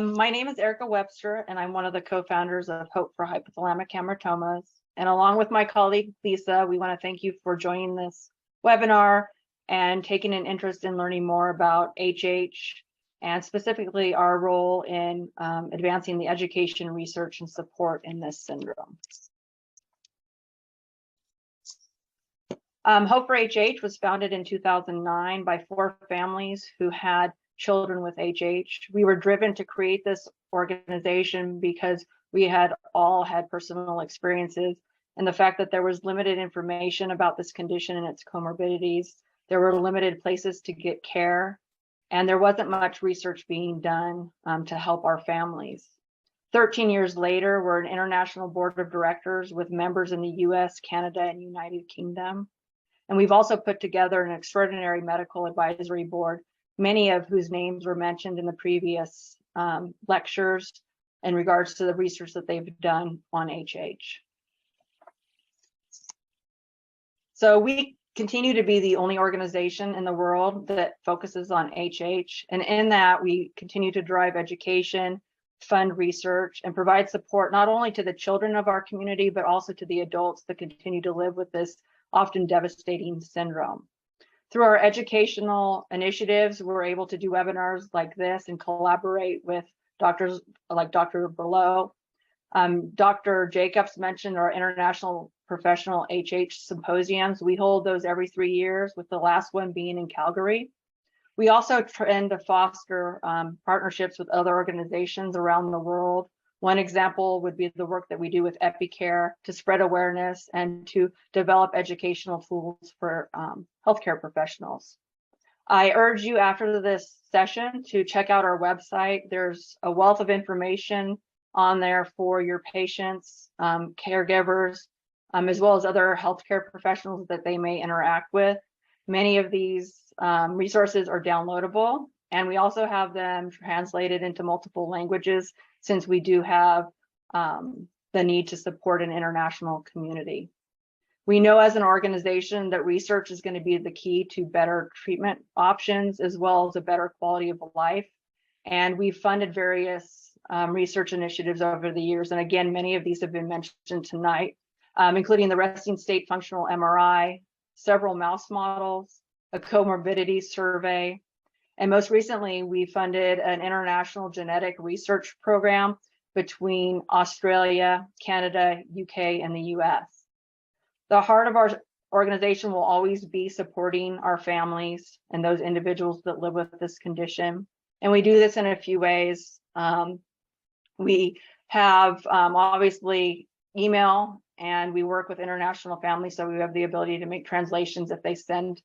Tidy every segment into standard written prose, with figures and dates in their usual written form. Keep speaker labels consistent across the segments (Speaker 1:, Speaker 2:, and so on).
Speaker 1: My name is Erica Webster, and I'm one of the co-founders of Hope for Hypothalamic Hamartomas. And along with my colleague, Lisa, we want to thank you for joining this webinar and taking an interest in learning more about HH and specifically our role in advancing the education, research, and support in this syndrome. Hope for HH was founded in 2009 by 4 families who had children with HH. We were driven to create this organization because we had all had personal experiences, and the fact that there was limited information about this condition and its comorbidities. There were limited places to get care, and there wasn't much research being done to help our families. 13 years later, we're an international board of directors with members in the US, Canada, and United Kingdom. And we've also put together an extraordinary medical advisory board, many of whose names were mentioned in the previous lectures in regards to the research that they've done on HH. So we continue to be the only organization in the world that focuses on HH. And in that, we continue to drive education, fund research, and provide support not only to the children of our community, but also to the adults that continue to live with this often devastating syndrome. Through our educational initiatives, we're able to do webinars like this and collaborate with doctors like Dr. Berlow. Dr. Jacobs mentioned our International Professional HH Symposiums. We hold those every 3 years, with the last one being in Calgary. We also tend to foster partnerships with other organizations around the world. One example would be the work that we do with EpiCare to spread awareness and to develop educational tools for healthcare professionals. I urge you after this session to check out our website. There's a wealth of information on there for your patients, caregivers, as well as other healthcare professionals that they may interact with. Many of these resources are downloadable, and we also have them translated into multiple languages, since we do have the need to support an international community. We know as an organization that research is going to be the key to better treatment options, as well as a better quality of life. And we've funded various research initiatives over the years. And again, many of these have been mentioned tonight, including the resting state functional MRI, several mouse models, a comorbidity survey, and most recently, we funded an international genetic research program between Australia, Canada, UK, and the US. The heart of our organization will always be supporting our families and those individuals that live with this condition. And we do this in a few ways. We have obviously email, and we work with international families, so we have the ability to make translations if they send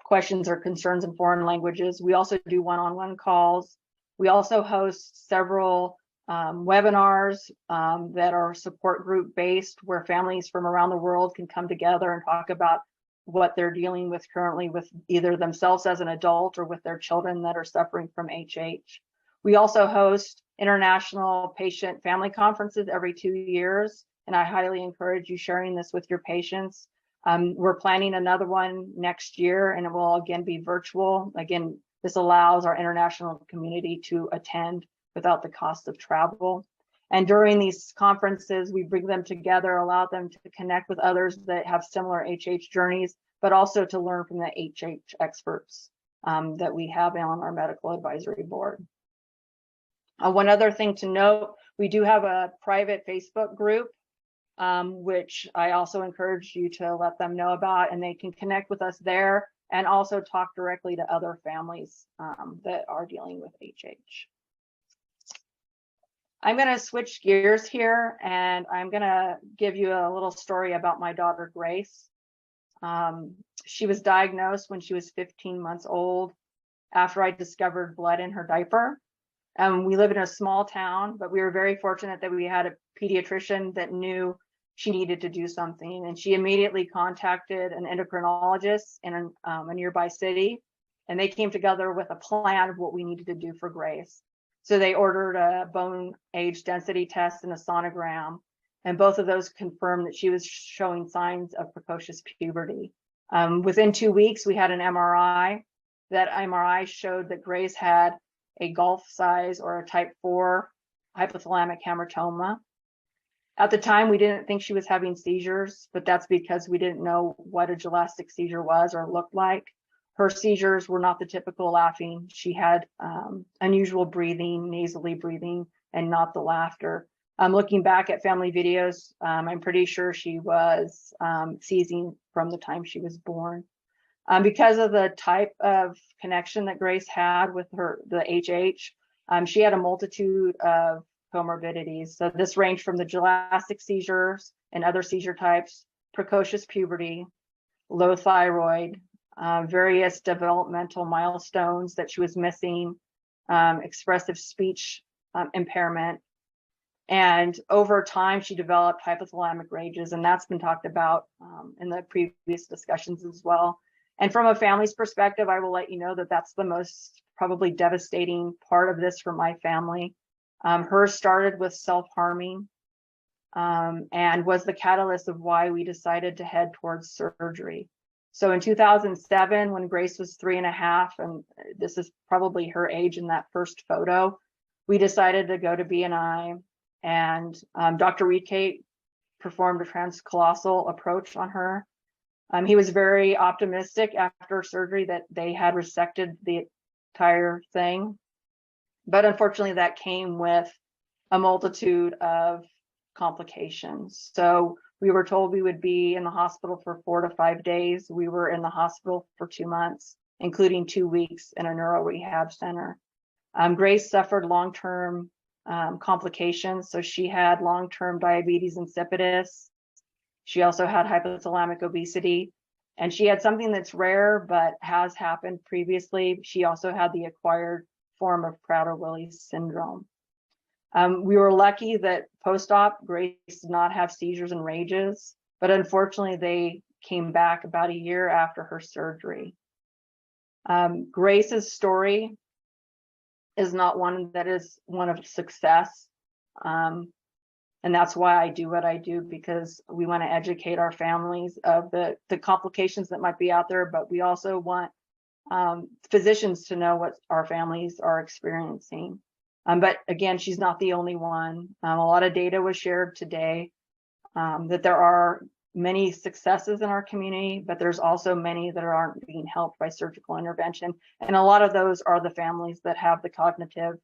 Speaker 1: questions or concerns in foreign languages. We also do one-on-one calls. We also host several webinars that are support group based, where families from around the world can come together and talk about what they're dealing with currently with either themselves as an adult or with their children that are suffering from HH. We also host international patient family conferences every 2 years, and I highly encourage you sharing this with your patients. We're planning another one next year, and it will again be virtual. Again, this allows our international community to attend without the cost of travel. And during these conferences, we bring them together, allow them to connect with others that have similar HH journeys, but also to learn from the HH experts that we have on our medical advisory board. One other thing to note, we do have a private Facebook group, which I also encourage you to let them know about, and they can connect with us there and also talk directly to other families that are dealing with HH. I'm going to switch gears here, and I'm going to give you a little story about my daughter, Grace. She was diagnosed when she was 15 months old after I discovered blood in her diaper. We live in a small town, but we were very fortunate that we had a pediatrician that knew she needed to do something, and she immediately contacted an endocrinologist in a nearby city, and they came together with a plan of what we needed to do for Grace. So they ordered a bone age density test and a sonogram, and both of those confirmed that she was showing signs of precocious puberty. Within 2 weeks, we had an MRI. That MRI showed that Grace had a golf size or a type 4 hypothalamic hamartoma. At the time, we didn't think she was having seizures, but that's because we didn't know what a gelastic seizure was or looked like. Her seizures were not the typical laughing. She had unusual breathing, nasally breathing, and not the laughter. Looking back at family videos, I'm pretty sure she was seizing from the time she was born. Because of the type of connection that Grace had with the HH, she had a multitude of comorbidities. So this ranged from the gelastic seizures and other seizure types, precocious puberty, low thyroid, various developmental milestones that she was missing, expressive speech impairment. And over time, she developed hypothalamic rages, and that's been talked about in the previous discussions as well. And from a family's perspective, I will let you know that that's the most probably devastating part of this for my family. Hers started with self-harming and was the catalyst of why we decided to head towards surgery. So in 2007, when Grace was 3.5, and this is probably her age in that first photo, we decided to go to B&I, and Dr. Reedkate performed a transcolossal approach on her. He was very optimistic after surgery that they had resected the entire thing. But unfortunately, that came with a multitude of complications. So we were told we would be in the hospital for 4 to 5 days. We were in the hospital for 2 months, including 2 weeks in a neuro rehab center. Grace suffered long-term complications. So she had long-term diabetes insipidus. She also had hypothalamic obesity. And she had something that's rare, but has happened previously. She also had the acquired form of Prader-Willi syndrome. We were lucky that post-op, Grace did not have seizures and rages, but unfortunately they came back about a year after her surgery. Grace's story is not one that is one of success. And that's why I do what I do, because we want to educate our families of the complications that might be out there, but we also want physicians to know what our families are experiencing. But again, she's not the only one. A lot of data was shared today that there are many successes in our community, but there's also many that aren't being helped by surgical intervention. And a lot of those are the families that have the cognitive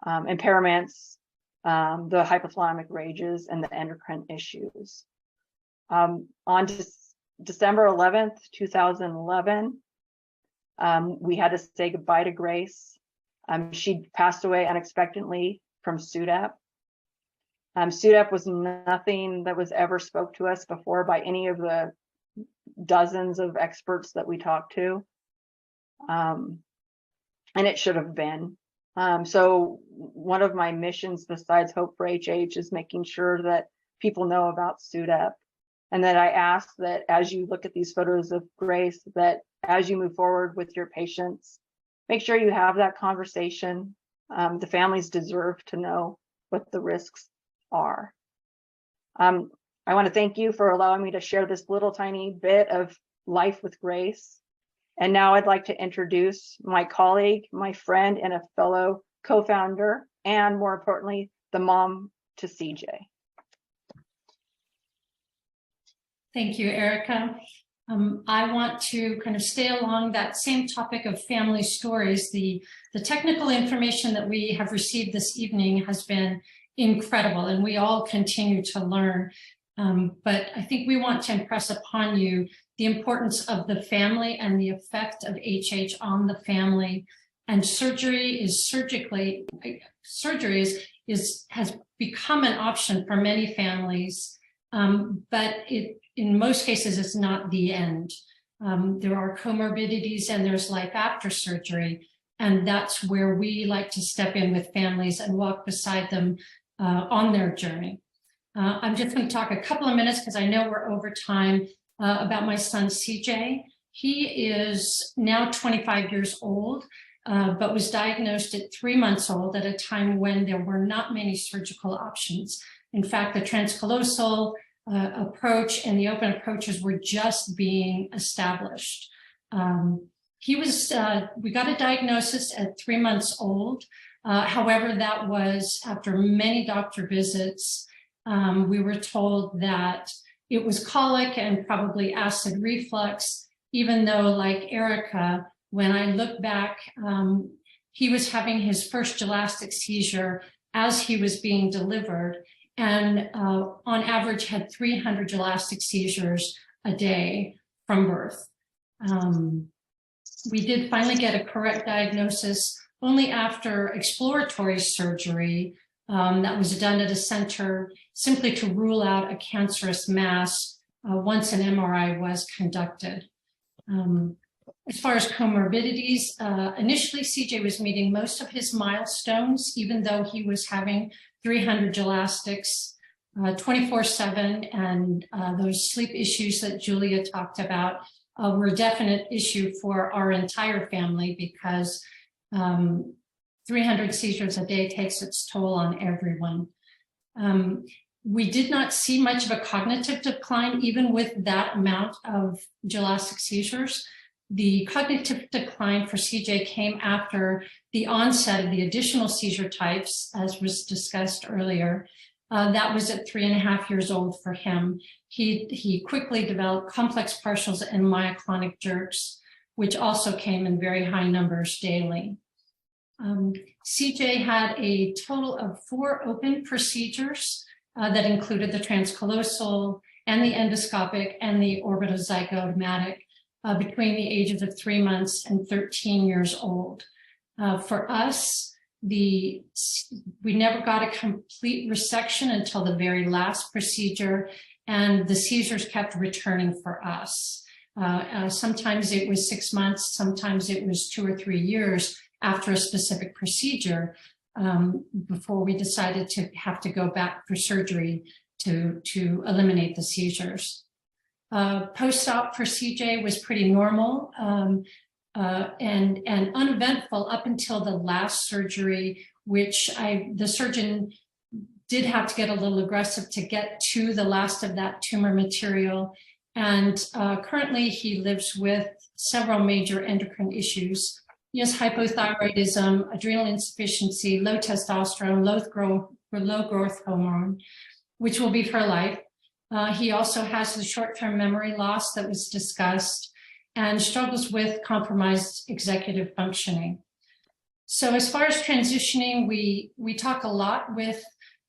Speaker 1: impairments, the hypothalamic rages, and the endocrine issues. On December 11th, 2011, we had to say goodbye to Grace. She passed away unexpectedly from SUDEP. SUDEP was nothing that was ever spoke to us before by any of the dozens of experts that we talked to. And it should have been. So one of my missions besides Hope for HH is making sure that people know about SUDEP, and that I ask that as you look at these photos of Grace, that as you move forward with your patients, make sure you have that conversation. The families deserve to know what the risks are. I want to thank you for allowing me to share this little tiny bit of life with Grace. And now I'd like to introduce my colleague, my friend, and a fellow co-founder, and more importantly, the mom to CJ.
Speaker 2: Thank you, Erica. I want to kind of stay along that same topic of family stories. The technical information that we have received this evening has been incredible, and we all continue to learn. But I think we want to impress upon you the importance of the family and the effect of HH on the family. And surgery has become an option for many families, but in most cases, it's not the end. There are comorbidities and there's life after surgery. And that's where we like to step in with families and walk beside them on their journey. I'm just going to talk a couple of minutes because I know we're over time about my son, CJ. He is now 25 years old, but was diagnosed at 3 months old at a time when there were not many surgical options. In fact, the transcallosal approach and the open approaches were just being established. We got a diagnosis at 3 months old. However, that was after many doctor visits. We were told that it was colic and probably acid reflux, even though, like Erica, when I look back, he was having his first gelastic seizure as he was being delivered, and on average had 300 gelastic seizures a day from birth. We did finally get a correct diagnosis only after exploratory surgery that was done at a center simply to rule out a cancerous mass once an MRI was conducted. As far as comorbidities, initially CJ was meeting most of his milestones, even though he was having 300 gelastics 24/7, and those sleep issues that Julia talked about were a definite issue for our entire family, because 300 seizures a day takes its toll on everyone. We did not see much of a cognitive decline, even with that amount of gelastic seizures. The cognitive decline for CJ came after the onset of the additional seizure types, as was discussed earlier. That was at 3.5 years old for him. He quickly developed complex partials and myoclonic jerks, which also came in very high numbers daily. CJ had a total of 4 open procedures that included the transcallosal and the endoscopic and the orbitozygomatic between the ages of 3 months and 13 years old. For us, we never got a complete resection until the very last procedure, and the seizures kept returning for us. Sometimes it was 6 months, sometimes it was 2 or 3 years after a specific procedure before we decided to have to go back for surgery to eliminate the seizures. Post-op for CJ was pretty normal and uneventful up until the last surgery, which the surgeon did have to get a little aggressive to get to the last of that tumor material. And currently he lives with several major endocrine issues. He has hypothyroidism, adrenal insufficiency, low testosterone, low growth hormone, which will be for life. He also has the short-term memory loss that was discussed and struggles with compromised executive functioning. So as far as transitioning, we talk a lot with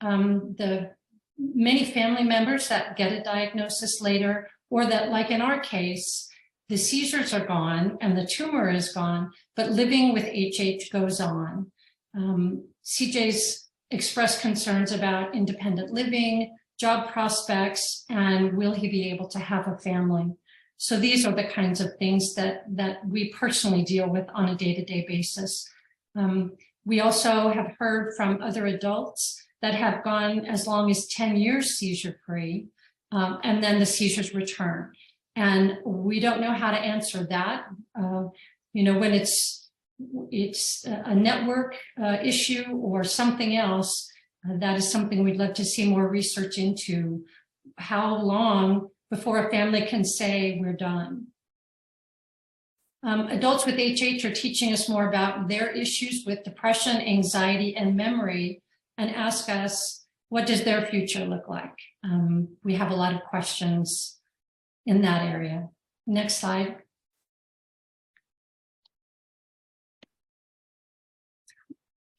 Speaker 2: the many family members that get a diagnosis later, or that, like in our case, the seizures are gone and the tumor is gone, but living with HH goes on. CJ's expressed concerns about independent living, job prospects, and will he be able to have a family? So these are the kinds of things that we personally deal with on a day-to-day basis. We also have heard from other adults that have gone as long as 10 years seizure-free, and then the seizures return. And we don't know how to answer that. When it's a network issue or something else, that is something we'd love to see more research into. How long before a family can say we're done? Adults with HH are teaching us more about their issues with depression, anxiety, and memory, and ask us, what does their future look like? We have a lot of questions in that area. Next slide.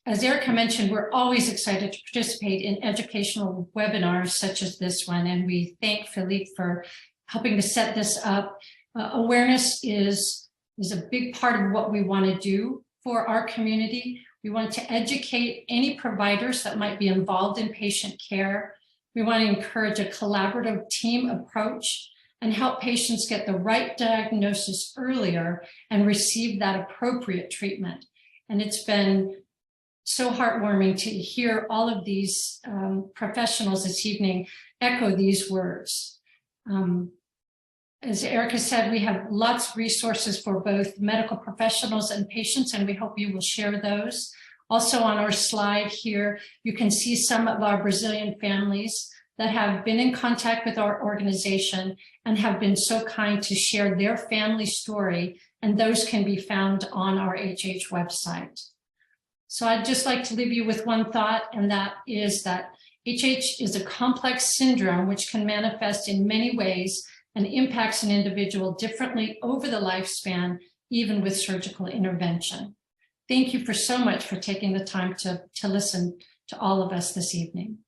Speaker 2: As Erica mentioned, we're always excited to participate in educational webinars such as this one, and we thank Philippe for helping to set this up. Awareness is a big part of what we want to do for our community. We want to educate any providers that might be involved in patient care. We want to encourage a collaborative team approach and help patients get the right diagnosis earlier and receive that appropriate treatment. And it's been so heartwarming to hear all of these professionals this evening echo these words. As Erica said, we have lots of resources for both medical professionals and patients, and we hope you will share those. Also on our slide here, you can see some of our Brazilian families that have been in contact with our organization and have been so kind to share their family story and those can be found on our HH website. So I'd just like to leave you with one thought, and that is that HH is a complex syndrome which can manifest in many ways and impacts an individual differently over the lifespan, even with surgical intervention. Thank you so much for taking the time to listen to all of us this evening.